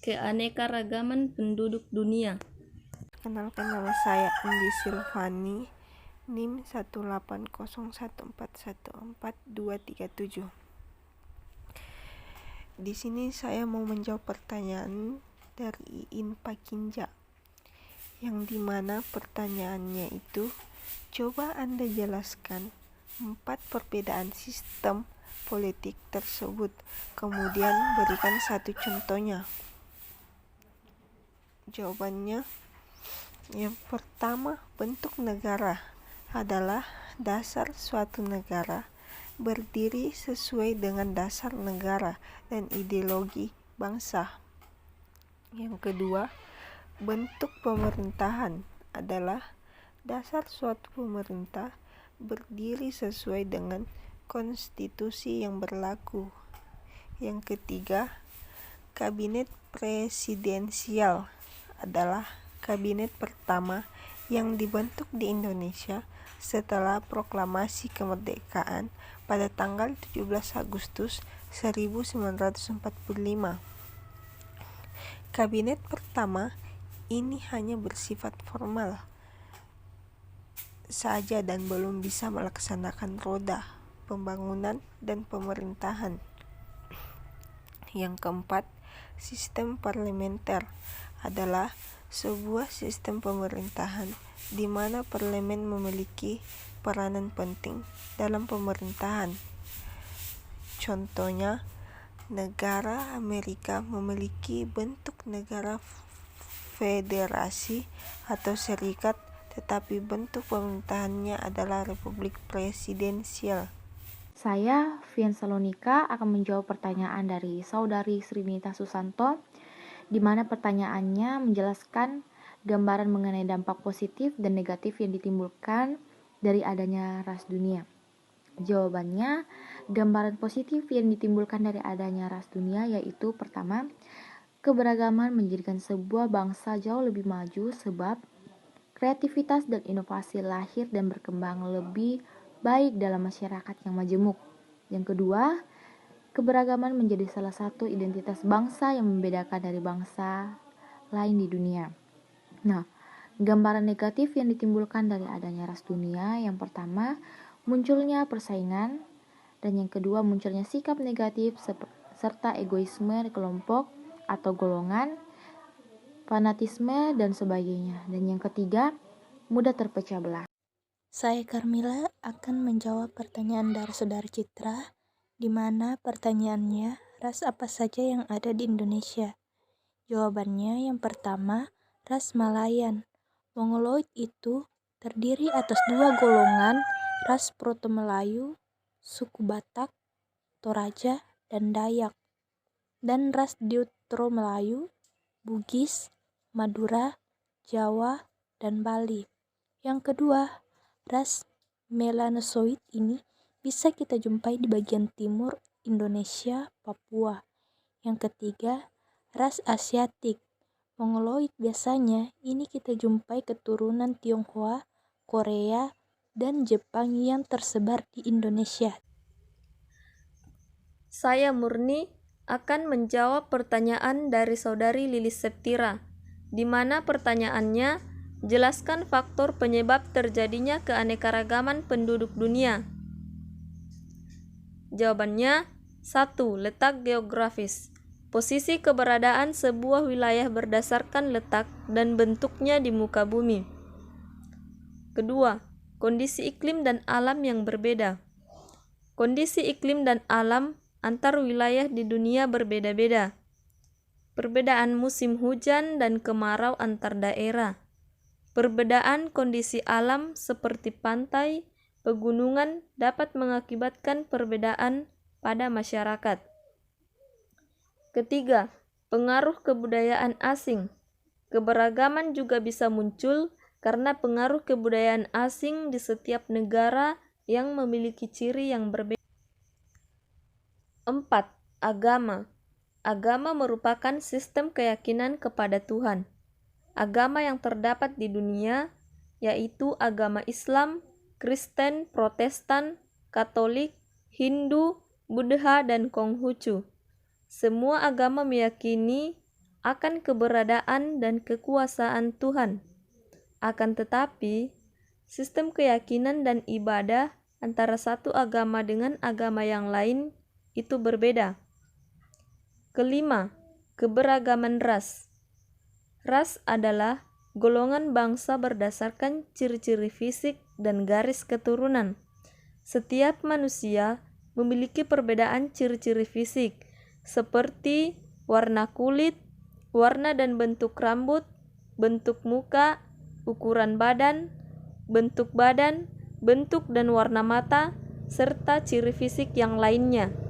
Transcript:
keanekaragaman penduduk dunia. Kenalkan, nama saya Andi Silvani, NIM 18014144237. Di sini saya mau menjawab pertanyaan dari Iin Pakinja, yang dimana pertanyaannya itu, coba Anda jelaskan 4 perbedaan sistem politik tersebut, kemudian berikan 1 contohnya. Jawabannya, yang pertama, bentuk negara adalah dasar suatu negara berdiri sesuai dengan dasar negara dan ideologi bangsa. Yang kedua, bentuk pemerintahan adalah dasar suatu pemerintah berdiri sesuai dengan konstitusi yang berlaku. Yang ketiga, kabinet presidensial adalah kabinet pertama yang dibentuk di Indonesia setelah proklamasi kemerdekaan pada tanggal 17 Agustus 1945. Kabinet pertama ini hanya bersifat formal saja dan belum bisa melaksanakan roda pembangunan dan pemerintahan. Yang keempat, sistem parlementer adalah sebuah sistem pemerintahan di mana parlemen memiliki peranan penting dalam pemerintahan. Contohnya, negara Amerika memiliki bentuk negara federasi atau serikat, tetapi bentuk pemerintahannya adalah republik presidensial. Saya, Vian Salonika, akan menjawab pertanyaan dari saudari Srinita Susanto, di mana pertanyaannya menjelaskan gambaran mengenai dampak positif dan negatif yang ditimbulkan dari adanya ras dunia. Jawabannya, gambaran positif yang ditimbulkan dari adanya ras dunia yaitu pertama, keberagaman menjadikan sebuah bangsa jauh lebih maju sebab kreativitas dan inovasi lahir dan berkembang lebih baik dalam masyarakat yang majemuk. Yang kedua, keberagaman menjadi salah satu identitas bangsa yang membedakan dari bangsa lain di dunia. Nah, gambaran negatif yang ditimbulkan dari adanya ras dunia, yang pertama, munculnya persaingan, dan yang kedua, munculnya sikap negatif serta egoisme kelompok atau golongan, fanatisme, dan sebagainya. Dan yang ketiga, mudah terpecah belah. Saya Carmila akan menjawab pertanyaan dari Saudara Citra, di mana pertanyaannya, ras apa saja yang ada di Indonesia? Jawabannya, yang pertama, ras Malayan. Mongoloid itu terdiri atas 2 golongan, ras Proto-Melayu, suku Batak, Toraja, dan Dayak, dan ras Deutero-Melayu, Bugis, Madura, Jawa, dan Bali. Yang kedua, ras Melanosoid ini bisa kita jumpai di bagian timur Indonesia, Papua. Yang ketiga, ras Asiatik. Mongoloid biasanya ini kita jumpai keturunan Tionghoa, Korea, dan Jepang yang tersebar di Indonesia. Saya Murni akan menjawab pertanyaan dari saudari Lilis Septira, di mana pertanyaannya, jelaskan faktor penyebab terjadinya keanekaragaman penduduk dunia. Jawabannya, 1. Letak geografis. Posisi keberadaan sebuah wilayah berdasarkan letak dan bentuknya di muka bumi. Kedua, kondisi iklim dan alam yang berbeda. Kondisi iklim dan alam antar wilayah di dunia berbeda-beda. Perbedaan musim hujan dan kemarau antar daerah. Perbedaan kondisi alam seperti pantai, pegunungan dapat mengakibatkan perbedaan pada masyarakat. Ketiga, pengaruh kebudayaan asing. Keberagaman juga bisa muncul karena pengaruh kebudayaan asing di setiap negara yang memiliki ciri yang berbeda. 4. Agama. Agama merupakan sistem keyakinan kepada Tuhan. Agama yang terdapat di dunia yaitu agama Islam, Kristen, Protestan, Katolik, Hindu, Buddha, dan Konghucu. Semua agama meyakini akan keberadaan dan kekuasaan Tuhan. Akan tetapi, sistem keyakinan dan ibadah antara satu agama dengan agama yang lain itu berbeda. Kelima, keberagaman ras. Ras adalah golongan bangsa berdasarkan ciri-ciri fisik dan garis keturunan. Setiap manusia memiliki perbedaan ciri-ciri fisik, seperti warna kulit, warna dan bentuk rambut, bentuk muka, ukuran badan, bentuk dan warna mata, serta ciri fisik yang lainnya.